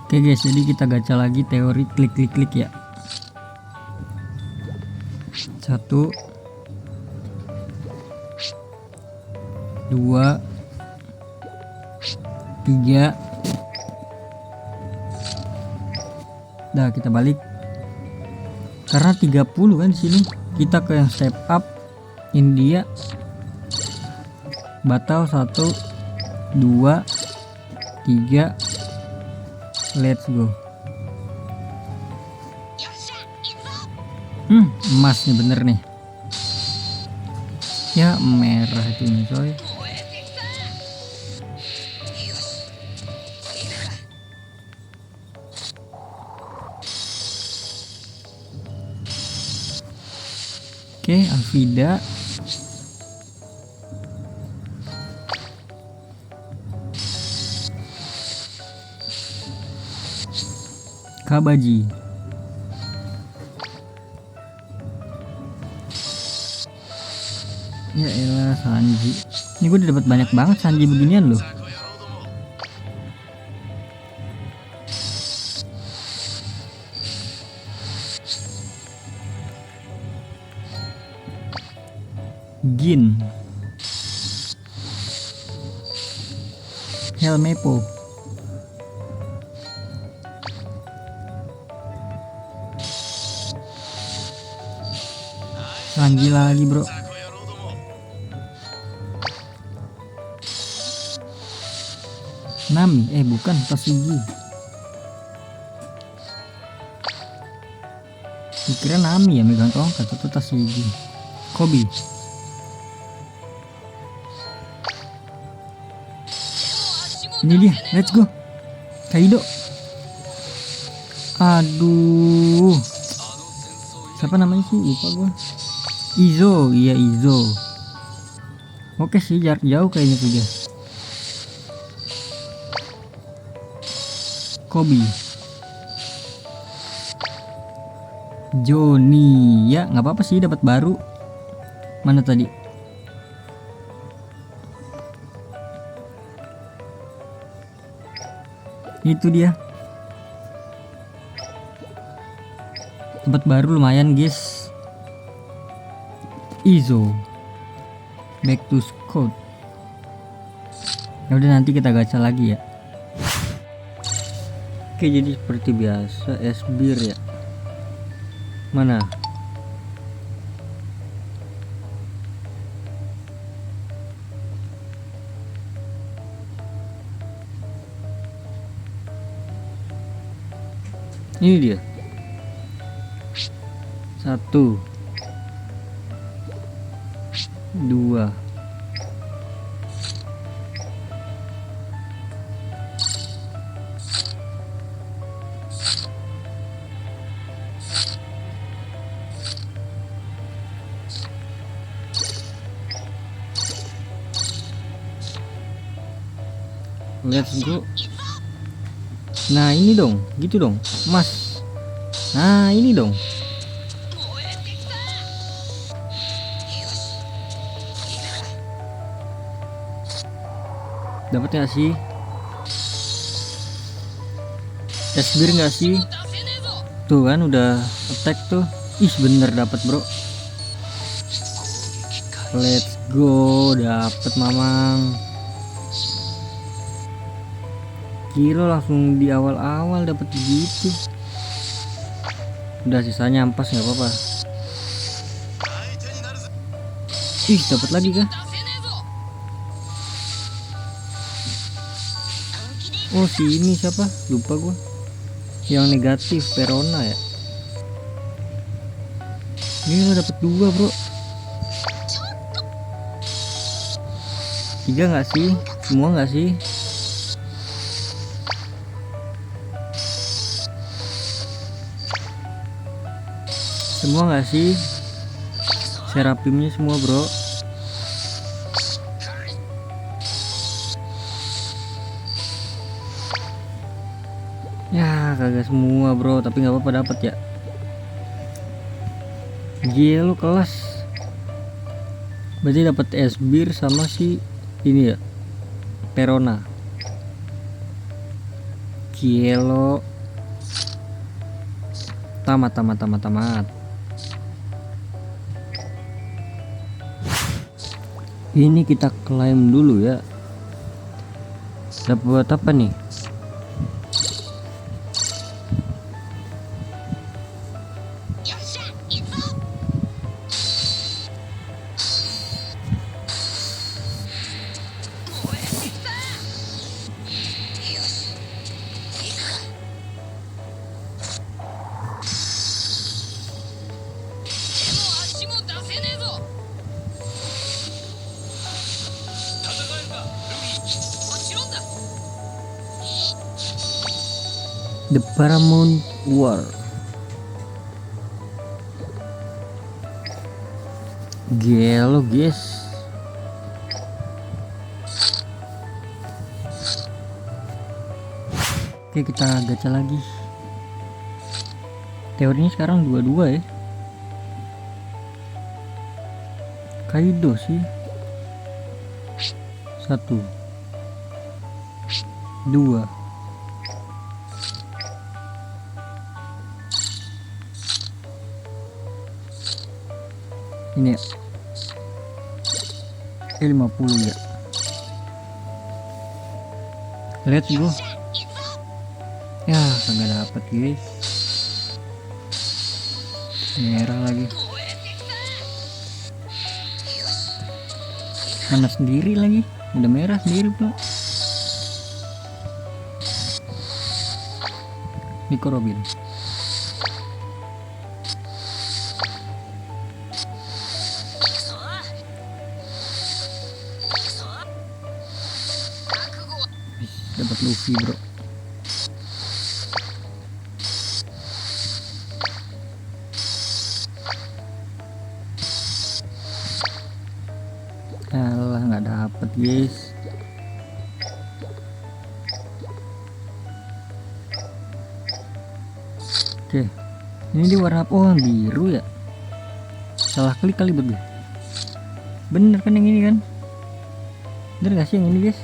Oke guys, jadi kita gacha lagi teori klik ya. 1 2 3. Nah, kita balik. Karena 30 kan di sini. Kita ke yang step up. India. Batal 1 2 3. Let's go. Emas nih, bener nih. Ya merah itu nih coy. Oke, Alvida. Kabaji. Ya elah, Sanji. Ini gue udah dapat banyak banget Sanji beginian loh. Gin. Helmepo. Sanji lagi bro. Nami, bukan, Tasigi. Dikira Nami ya megang tongkat, itu Tasigi. Kobe. Ini dia, let's go. Kaido. Aduh. Siapa namanya sih? Lupa gua. Izo, iya Izo. Oke sih, jarak jauh kayaknya tuh dia. Kobe. Joni, ya nggak apa-apa sih dapat baru. Mana tadi? Itu dia. Dapat baru lumayan guys. Izo. Back to squad. Ya udah, nanti kita gacha lagi ya. Oke, jadi seperti biasa esbir ya. Mana? Ini dia. 1 2 Let's go. Nah ini dong, gitu dong, Mas. Nah ini dong. Dapat nggak sih? Esbir nggak sih? Tuh kan udah attack tuh. Ih bener dapat bro. Let's go, dapat mamang. Kira langsung di awal-awal dapat gitu. Udah sisanya ampas nggak apa-apa. Ih dapat lagi kah? Oh si ini siapa? Lupa gua. Yang negatif Perona ya. Ini dapat 2 bro. 3 nggak sih? Semua nggak sih? Semua nggak sih? Serapimnya semua bro. Ya kagak semua bro, tapi nggak apa-apa dapat ya. Gila lu kelas. Berarti dapat esbir sama si ini ya, Perona. Cielo. Tamat. Ini kita klaim dulu ya. Dapat apa nih? The Paramount War. Gelo guys. Oke, kita gacha lagi. Teorinya sekarang 22 ya. Kaido sih. 1 2 ini ya. 50 ya. Let's go. Ya kagak dapet guys. Merah lagi. Mana sendiri lagi. Udah merah sendiri pula. Nico Robin. Dapat Luffy bro. Alah nggak dapet guys. Oke, ini di warna apa? Oh biru ya. Salah klik kali berdua. Bener kan yang ini kan? Bener gak sih yang ini guys?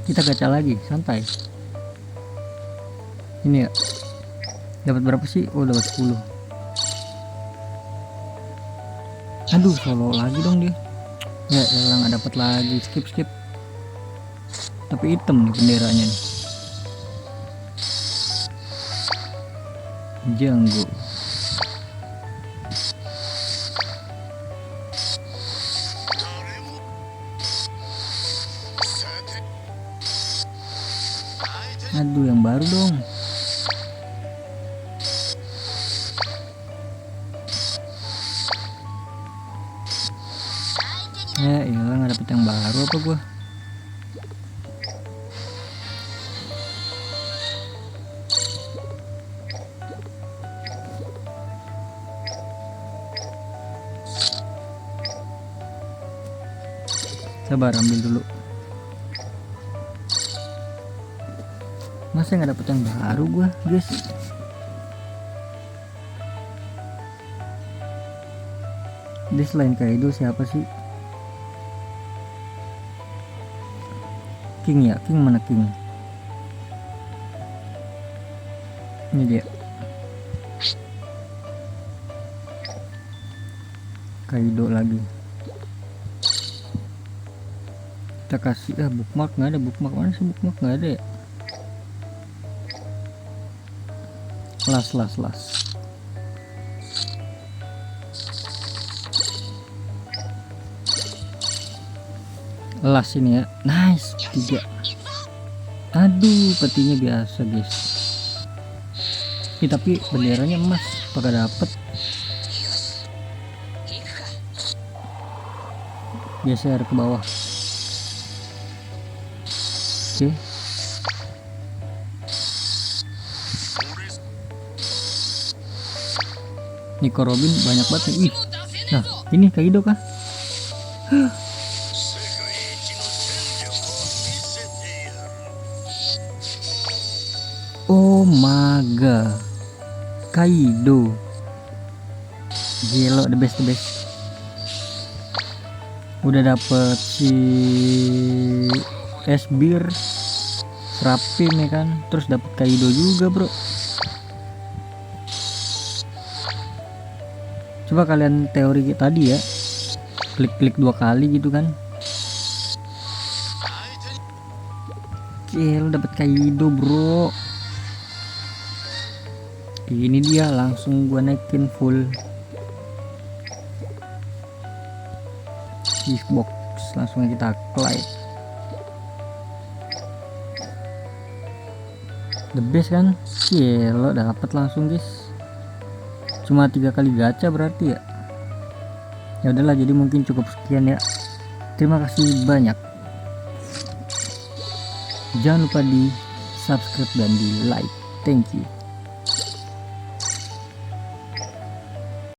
Kita gacha lagi, santai. Ini ya. Dapat berapa sih? Oh, dapat 10. Aduh, solo lagi dong dia. Ya, nggak dapat lagi. Skip. Tapi hitam nih benderanya nih. Janggo. Aduh, yang baru dong. Ya iyalah, nggak dapet yang baru apa gua. Sabar, ambil dulu. Masa nggak dapet yang baru gua guys. Dia selain Kaido siapa sih? King ya, King mana King? Ini dia. Kaido lagi. Kita kasih bookmark, nggak ada bookmark. Mana sih bookmark? Nggak ada ya. Las. Las ini ya. Nice, 3. Aduh, petinya biasa guys. Tapi benderanya emas, apakah dapet? Geser ke bawah. Oke. Nico Robin banyak banget nih. Wih. Nah, ini Kaido kah? Oh my god. Kaido. Gila, the best. Udah dapet si Esbir, Srapim ya kan, terus dapet Kaido juga bro. Coba kalian teori tadi ya, klik 2 kali gitu kan. Gila, dapet Kaido bro. Ini dia, langsung gua naikin full gift box, langsung kita klik. The best kan. Gila, dapet langsung guys. Cuma 3 kali gacha berarti ya. Ya udahlah, jadi mungkin cukup sekian ya. Terima kasih banyak. Jangan lupa di subscribe dan di like. Thank you.